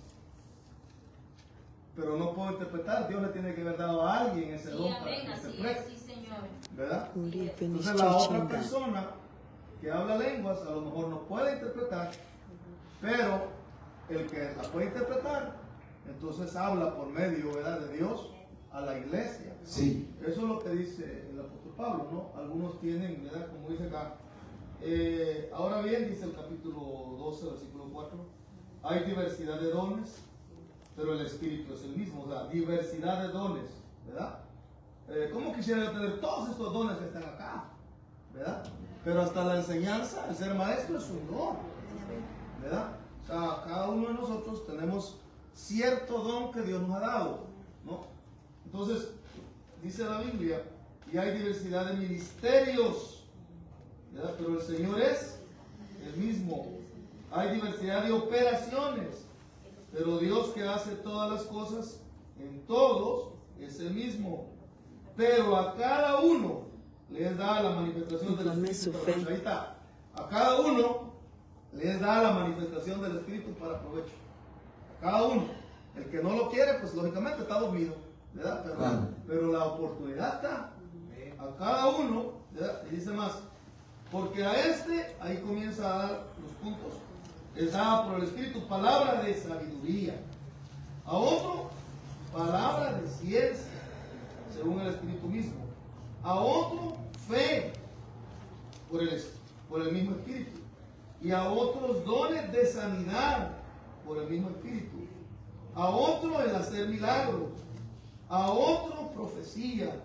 pero no puedo interpretar, Dios le tiene que haber dado a alguien ese don para que interprete, ¿verdad? Entonces la otra persona que habla lenguas a lo mejor no puede interpretar, pero el que la puede interpretar, entonces habla por medio, ¿verdad?, de Dios a la iglesia. Sí. Eso es lo que dice el apóstol Pablo, ¿no? Algunos tienen, ¿verdad?, como dice acá. Ahora bien, dice el capítulo 12, versículo 4, hay diversidad de dones, pero el Espíritu es el mismo, o sea, diversidad de dones, ¿verdad? ¿Cómo quisiera yo tener todos estos dones que están acá? ¿Verdad? Pero hasta la enseñanza, el ser maestro es un don, ¿verdad? O sea, cada uno de nosotros tenemos cierto don que Dios nos ha dado, ¿no? Entonces, dice la Biblia, y hay diversidad de ministerios, ¿verdad? Pero el Señor es el mismo. Hay diversidad de operaciones, pero Dios que hace todas las cosas en todos es el mismo. Pero a cada uno les da la manifestación del Espíritu para provecho. Ahí está. A cada uno les da la manifestación del Espíritu para provecho. A cada uno. El que no lo quiere, pues lógicamente está dormido, ¿verdad? Pero la oportunidad está. A cada uno, ¿verdad? Y dice más, porque a este, ahí comienza a dar los puntos, les da por el Espíritu palabra de sabiduría. A otro, palabra de ciencia, según el Espíritu mismo. A otro, fe, por el mismo Espíritu. Y a otros, dones de sanidad, por el mismo Espíritu. A otro, el hacer milagros. A otro, profecía.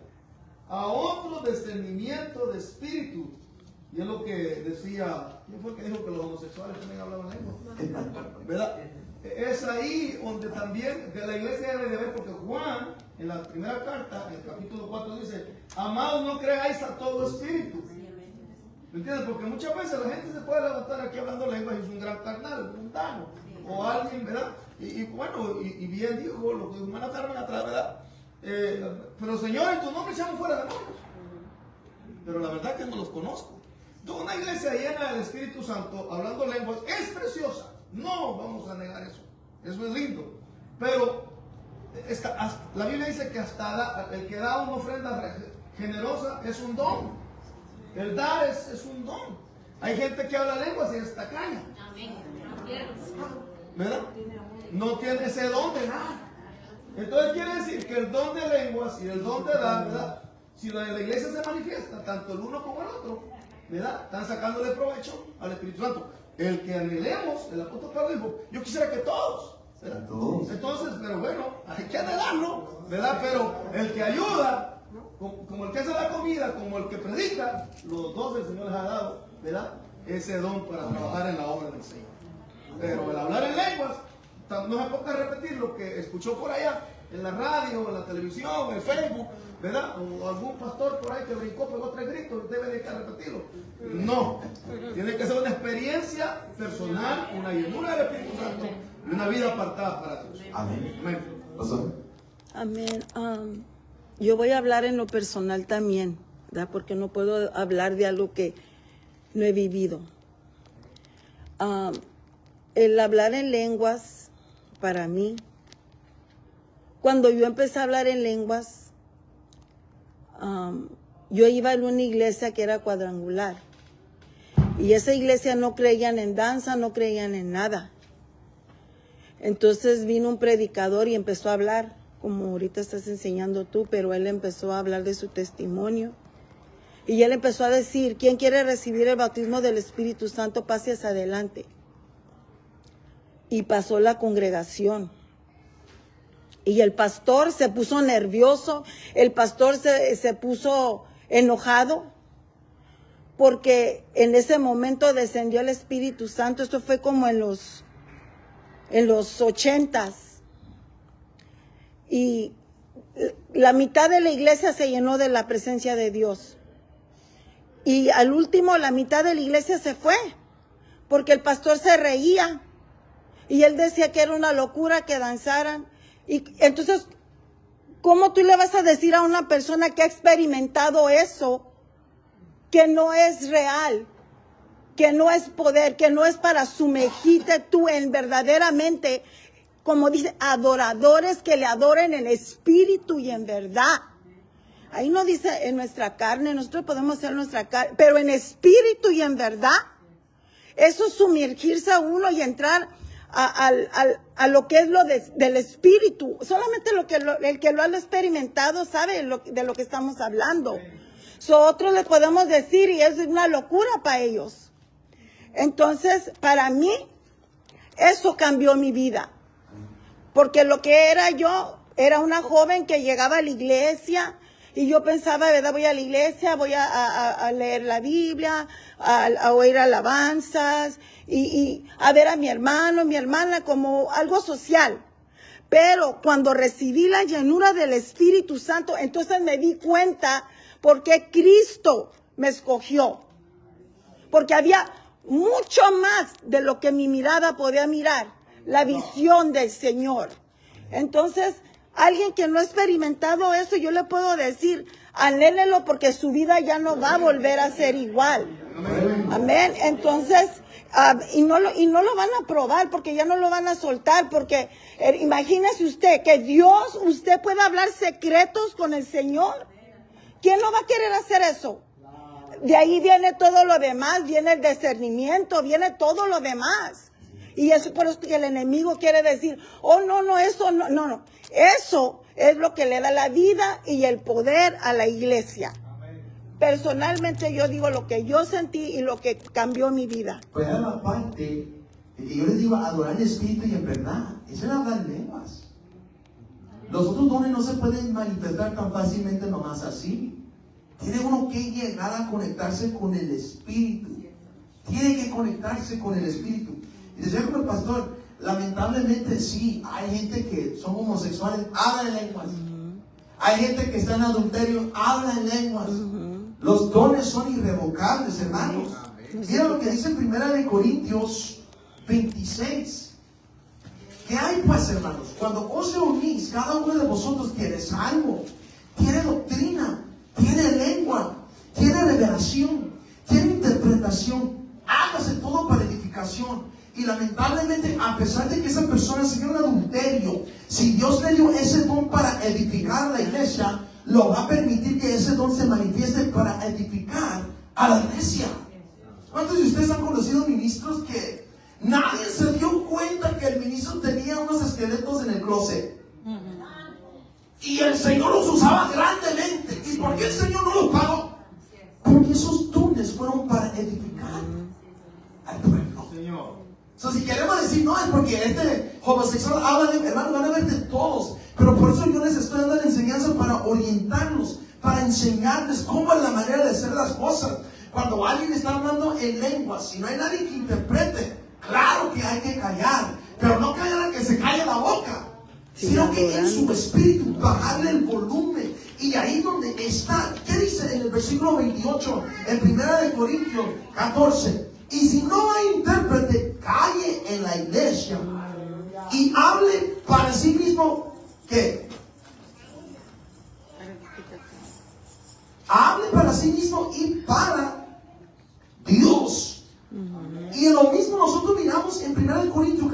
A otro, discernimiento de espíritu. Y es lo que decía, ¿quién fue el que dijo que los homosexuales también hablaban lengua? ¿Verdad? Es ahí donde también de la iglesia debe de ver, porque Juan, en la primera carta, en el capítulo 4, dice, amados, no creáis a todo espíritu. ¿Me entiendes? Porque muchas veces la gente se puede levantar aquí hablando lenguas y es un gran carnal, un mundano, o alguien, ¿verdad? Y bueno, y bien dijo lo que hermana Carmen atrás, ¿verdad? Pero Señor, en tu nombre echamos fuera demonios. Pero la verdad es que no los conozco. Entonces, una iglesia llena del Espíritu Santo, hablando lenguas, es preciosa. No vamos a negar eso. Eso es lindo. Pero la Biblia dice que hasta el que da una ofrenda generosa es un don. El dar es un don. Hay gente que habla lenguas y es tacaña. ¿Verdad? No tiene ese don de dar. Entonces quiere decir que el don de lenguas y el don de dar, ¿verdad? Si la iglesia se manifiesta, tanto el uno como el otro, ¿verdad? Están sacándole provecho al Espíritu Santo. El que anhelemos, el apóstol Pablo dijo, yo quisiera que todos, ¿verdad? Entonces, pero bueno, hay que anhelarlo, ¿verdad? Pero el que ayuda, como el que hace la comida, como el que predica, los dos el Señor les ha dado, ¿verdad? Ese don para trabajar en la obra del Señor. Pero el hablar en lenguas, no se puede repetir lo que escuchó por allá, en la radio, en la televisión, en el Facebook, ¿verdad? O algún pastor por ahí que brincó, pegó 3 gritos, debe de repetirlo. No, tiene que ser una experiencia personal, una llenura del Espíritu Santo y una vida apartada para Dios. Amén. Amén. Yo voy a hablar en lo personal también, ¿verdad? Porque no puedo hablar de algo que no he vivido. El hablar en lenguas, para mí, cuando yo empecé a hablar en lenguas, yo iba a una iglesia que era cuadrangular. Y esa iglesia no creían en danza, no creían en nada. Entonces vino un predicador y empezó a hablar, como ahorita estás enseñando tú, pero él empezó a hablar de su testimonio. Y él empezó a decir, ¿quién quiere recibir el bautismo del Espíritu Santo? Pase hacia adelante. Y pasó la congregación. Y el pastor se puso nervioso, el pastor se puso enojado, porque en ese momento descendió el Espíritu Santo. Esto fue como en los 80s. Y la mitad de la iglesia se llenó de la presencia de Dios. Y al último la mitad de la iglesia se fue, porque el pastor se reía. Y él decía que era una locura que danzaran. Y entonces, ¿cómo tú le vas a decir a una persona que ha experimentado eso, que no es real, que no es poder, que no es para sumergirte tú en verdaderamente, como dice, adoradores que le adoren en espíritu y en verdad? Ahí no dice en nuestra carne, nosotros podemos ser nuestra carne, pero en espíritu y en verdad. Eso es sumergirse a uno y entrar a lo que es lo del espíritu. Solamente el que lo ha experimentado sabe de lo que estamos hablando. Nosotros le podemos decir y es una locura para ellos. Entonces, para mí, eso cambió mi vida. Porque lo que era yo, era una joven que llegaba a la iglesia y yo pensaba, ¿verdad? Voy a la iglesia, voy a leer la Biblia, a oír alabanzas y a ver a mi hermano, mi hermana como algo social. Pero cuando recibí la llenura del Espíritu Santo, entonces me di cuenta por qué Cristo me escogió. Porque había mucho más de lo que mi mirada podía mirar, la visión del Señor. Entonces, alguien que no ha experimentado eso, yo le puedo decir, anhélelo porque su vida ya no va a volver a ser igual. Amén. Entonces, y no lo van a probar porque ya no lo van a soltar, porque imagínese usted que Dios, usted puede hablar secretos con el Señor. ¿Quién no va a querer hacer eso? De ahí viene todo lo demás, viene el discernimiento, viene todo lo demás. Y eso es por eso que el enemigo quiere decir, oh, no, eso no. Eso es lo que le da la vida y el poder a la iglesia. Personalmente yo digo lo que yo sentí y lo que cambió mi vida. Pues era la parte de que yo les digo adorar en espíritu y en verdad. Eso era hablar lenguas. Los otros dones no se pueden manifestar tan fácilmente nomás así. Tiene uno que llegar a conectarse con el espíritu. Tiene que conectarse con el espíritu. Y decía como el pastor, lamentablemente sí, hay gente que son homosexuales, habla en lenguas. Hay gente que está en adulterio, habla en lenguas. Los dones son irrevocables, hermanos. Mira lo que dice en 1 Corintios 26. ¿Qué hay pues, hermanos? Cuando os reunís, cada uno de vosotros tiene salmo, tiene doctrina, tiene lengua, tiene revelación, tiene interpretación. Hágase todo para edificación. Y lamentablemente, a pesar de que esa persona se dio un adulterio, si Dios le dio ese don para edificar la iglesia, lo va a permitir que ese don se manifieste para edificar a la iglesia. ¿Cuántos de ustedes han conocido ministros que nadie se dio cuenta que el ministro tenía unos esqueletos en el closet? Y el Señor los usaba grandemente. ¿Y por qué el Señor no los pagó? Porque esos dones fueron para edificar al pueblo. Si queremos decir, no, es porque este homosexual habla de, hermano, van a ver de todos. Pero por eso yo les estoy dando la enseñanza para orientarlos, para enseñarles cómo es la manera de hacer las cosas. Cuando alguien está hablando en lenguas, si no hay nadie que interprete, claro que hay que callar, pero no callar a que se calle la boca, sino que en su espíritu bajarle el volumen. Y ahí donde está, ¿qué dice en el versículo 28, en 1 Corintios 14? Y si no hay intérprete, calle en la iglesia y hable para sí mismo. ¿Qué? Hable para sí mismo y para Dios. Y en lo mismo nosotros miramos en 1 Corintios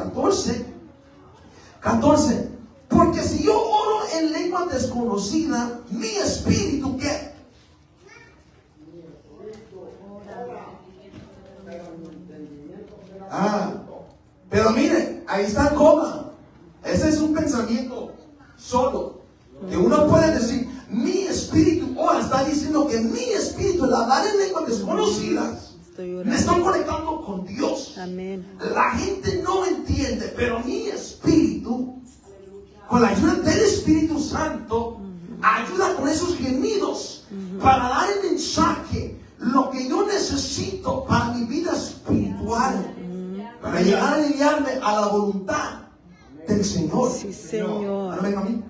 14. Porque si yo oro en lengua desconocida, mi espíritu, ¿qué? Pero mire, ahí está el coma. Ese es un pensamiento solo. Que uno puede decir, mi espíritu, ahora está diciendo que mi espíritu, el hablar en lenguas desconocidas, me estoy conectando con Dios. Amén. La gente no entiende, pero mi espíritu, con la ayuda del Espíritu Santo, ayuda con esos gemidos para dar el mensaje, lo que yo necesito para mi vida espiritual, para llegar a alinearme a la voluntad del Señor. Sí, Señor. Ahora venga a mí.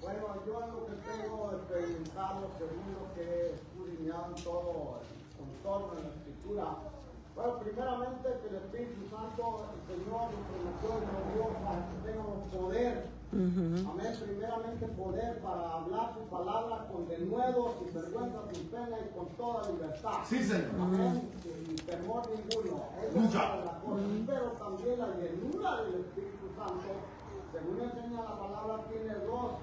Bueno, yo lo que tengo experimentado, según lo que he escudriñado en todo el contorno de la Escritura, bueno, primeramente que el Espíritu Santo, el Señor nos prometió y nos dio para que tengamos poder. Amén. Primeramente poder para hablar su palabra con denuedo, sin vergüenza, sin pena y con toda libertad. Sí, Señor. Amén. Sin temor ninguno. Esa es la cosa. Pero también la llenura del Espíritu Santo, según enseña la palabra, tiene dos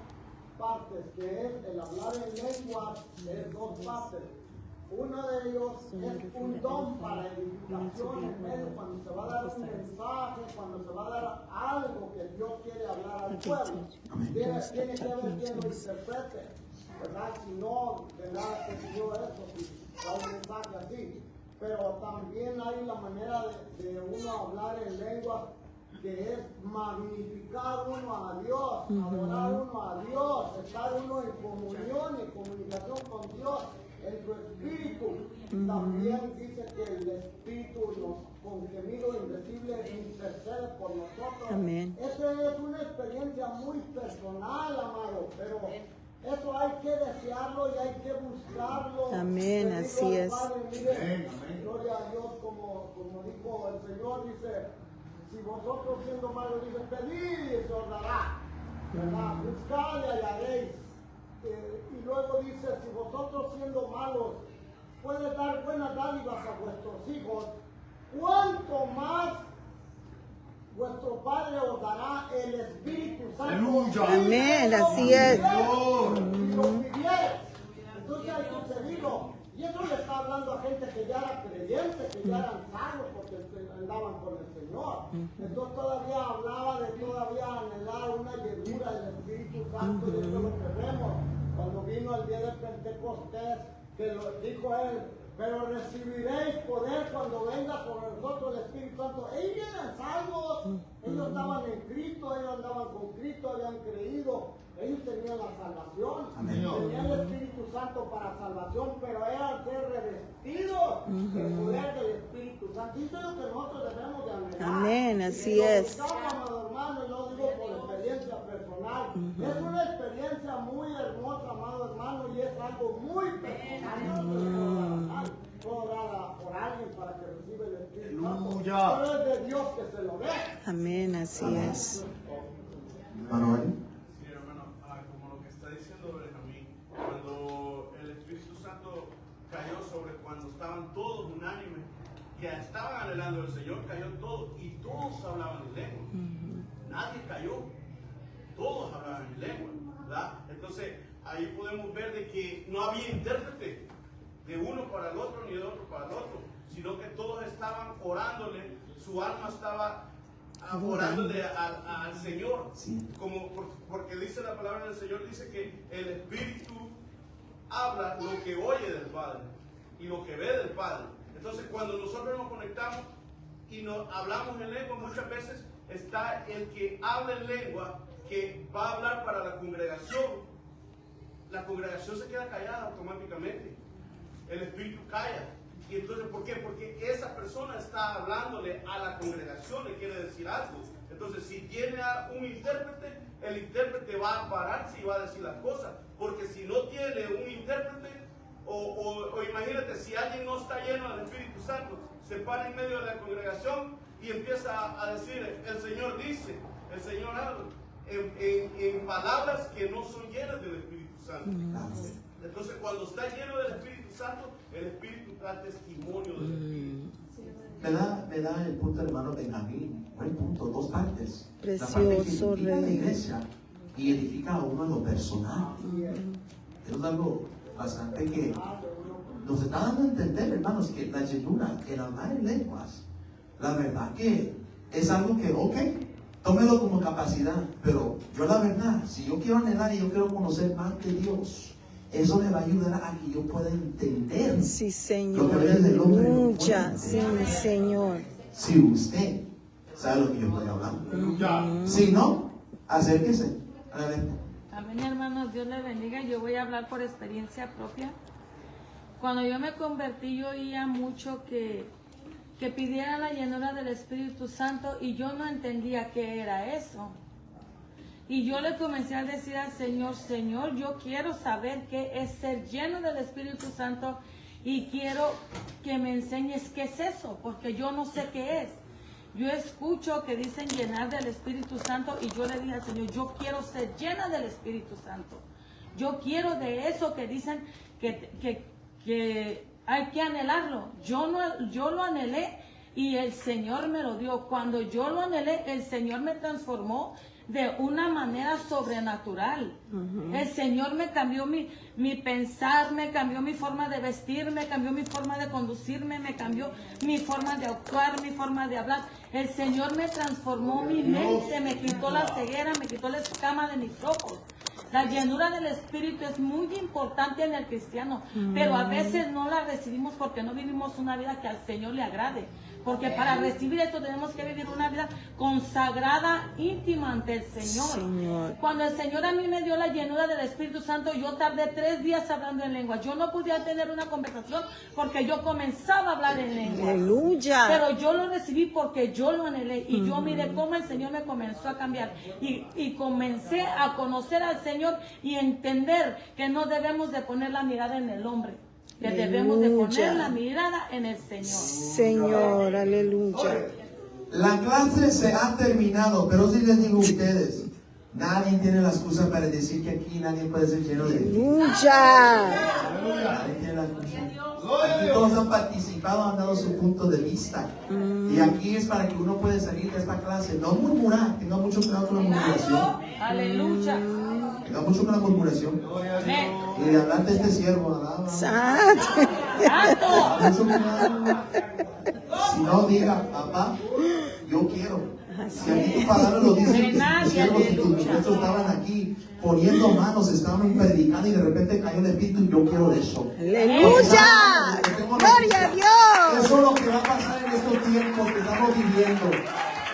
partes, que es el hablar en lenguas, es dos partes. Uno de ellos es un don para edificación en medio, cuando se va a dar un mensaje, cuando se va a dar algo que Dios quiere hablar al pueblo. Tiene que haber quien lo interprete, ¿verdad? Si no, de nada te sirvió eso, si da un mensaje así. Pero también hay la manera de uno hablar en lenguas, que es magnificar uno a Dios, adorar uno a Dios, estar uno en comunión y comunicación con Dios. En su espíritu también dice que el espíritu con gemido indecible intercede por nosotros. Amén. Esa es una experiencia muy personal, amado, pero eso hay que desearlo y hay que buscarlo. Amén, Le digo así al es. Padre, mire, gloria a Dios, como dijo el Señor, dice, si vosotros siendo malos, dice, pedid y se os dará, ¿verdad? Buscad y hallaréis. Y luego dice, si vosotros siendo malos puedes dar buenas dádivas a vuestros hijos, ¿cuánto más vuestro Padre os dará el Espíritu Santo? Aleluya. Amén, así es. Si lo pidieres. Entonces hay que pedirlo. Y eso le está hablando a gente que ya era creyente, que ya eran salvos porque andaban con el Señor. Entonces todavía hablaba de todavía anhelar una llenura del Espíritu Santo, y eso es lo que vemos cuando vino el día de Pentecostés, que lo dijo él, pero recibiréis poder cuando venga sobre nosotros el Espíritu Santo. Ellos eran salvos, ellos estaban en Cristo, ellos andaban con Cristo, habían creído, ellos tenían la salvación, tenían el Espíritu Santo para salvación, pero eran ser revestidos del poder del Espíritu Santo. Y eso es lo que nosotros debemos de anhelar. Amén, así Y lo es. buscamos, amado hermano, y lo digo por experiencia personal. Es una experiencia muy hermosa, amado hermano, y es algo muy personal. Puedo orar por alguien para que reciba el Espíritu Santo, Aleluya. pero es de Dios que se lo dé. Amén, así es. Manuel. Sí, hermano, como lo que está diciendo Benjamín, cuando el Espíritu Santo cayó sobre, cuando estaban todos unánimes, que estaban anhelando al Señor, cayó todo y todos hablaban en lengua. Nadie cayó, todos hablaban en lengua, ¿verdad? Entonces ahí podemos ver de que no había intérprete de uno para el otro ni de otro para el otro, sino que todos estaban orándole, su alma estaba orándole al Señor, Sí. porque dice la palabra del Señor, dice que el Espíritu habla lo que oye del Padre y lo que ve del Padre. Entonces cuando nosotros nos conectamos y nos hablamos en lengua, muchas veces está el que habla en lengua, que va a hablar para la congregación se queda callada automáticamente, el Espíritu calla. Y entonces, ¿por qué? Porque esa persona está hablándole a la congregación, le quiere decir algo. Entonces, si tiene a un intérprete, el intérprete va a pararse y va a decir las cosas. Porque si no tiene un intérprete, o imagínate, si alguien no está lleno del Espíritu Santo, se para en medio de la congregación y empieza a decir, el Señor dice, el Señor habla, en palabras que no son llenas del Espíritu Santo. Entonces, cuando está lleno del Espíritu Santo, el Espíritu da testimonio del Espíritu. Me da el punto, hermano Benjamín. Buen punto, dos partes. Precioso, la parte que edifica la Rey. iglesia y edifica a uno en lo personal. Eso es algo bastante que nos está dando a entender, hermanos, que la llenura, el hablar en lenguas, la verdad que es algo que, ok, tómelo como capacidad, pero yo la verdad, si yo quiero anhelar y yo quiero conocer más de Dios, eso me va a ayudar a que yo pueda entender. Sí, Lo Señor. que viene del hombre no Aleluya. puede Sí, entender. Señor. Si usted sabe lo que yo estoy hablando. Si no, acérquese. A ver. Amén, hermanos, Dios le bendiga. Yo voy a hablar por experiencia propia. Cuando yo me convertí, yo oía mucho que pidiera la llenura del Espíritu Santo y yo no entendía qué era eso. Y yo le comencé a decir al Señor, Señor, yo quiero saber qué es ser lleno del Espíritu Santo y quiero que me enseñes qué es eso, porque yo no sé qué es. Yo escucho que dicen llenar del Espíritu Santo y yo le dije al Señor, yo quiero ser llena del Espíritu Santo. Yo quiero de eso que dicen que hay que anhelarlo. Yo lo anhelé y el Señor me lo dio. Cuando yo lo anhelé, el Señor me transformó de una manera sobrenatural. El Señor me cambió mi pensar, me cambió mi forma de vestir, me cambió mi forma de conducirme, me cambió mi forma de actuar, mi forma de hablar. El Señor me transformó mi mente, me quitó la ceguera, me quitó la escama de mis ojos. La llenura del Espíritu es muy importante en el cristiano, pero a veces no la recibimos porque no vivimos una vida que al Señor le agrade. Porque para recibir esto tenemos que vivir una vida consagrada, íntima ante el Señor. Cuando el Señor a mí me dio la llenura del Espíritu Santo, yo tardé 3 días hablando en lengua. Yo no podía tener una conversación porque yo comenzaba a hablar en lengua. Aleluya. Pero yo lo recibí porque yo lo anhelé. Y yo miré cómo el Señor me comenzó a cambiar. Y comencé a conocer al Señor y entender que no debemos de poner la mirada en el hombre. Que debemos de poner la mirada en el Señor. Señor, aleluya. La clase se ha terminado, pero si les digo a ustedes, nadie tiene la excusa para decir que aquí nadie puede ser lleno de Dios. Aleluya. Nadie tiene la excusa. Aquí todos han participado, han dado su punto de vista. Y aquí es para que uno pueda salir de esta clase. No murmurar, tenga mucho cuidado con la murmuración. Aleluya. Tenga mucho con la murmuración. Y de hablar de este siervo, alaba. Santo. Mucho cuidado. Si no, diga, papá, yo quiero. Si aquí tu palabra lo dice, que tus siervos y tus muchachos estaban aquí poniendo manos, estaban predicando y de repente cayó el Espíritu, yo quiero de eso. Aleluya. Gloria a Dios. Eso es lo que va a pasar en estos tiempos que estamos viviendo.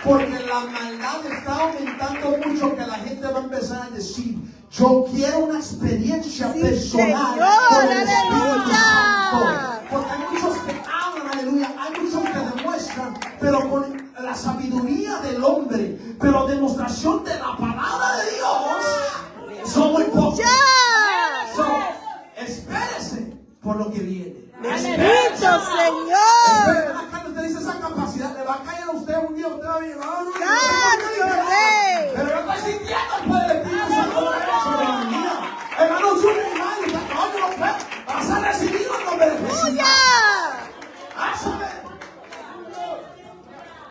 Porque la maldad está aumentando mucho, que la gente va a empezar a decir, yo quiero una experiencia personal Señor, con el Espíritu aleluya. Santo. Porque hay muchos que hablan, aleluya, hay muchos que demuestran, pero con la sabiduría del hombre, pero demostración de la palabra de Dios, son muy pocos. So, espérese por lo que viene. Bendito Señor. Acá usted dice esa capacidad, le va a caer a usted un día, usted va a venir, Santo Rey. pero yo estoy sintiendo el poder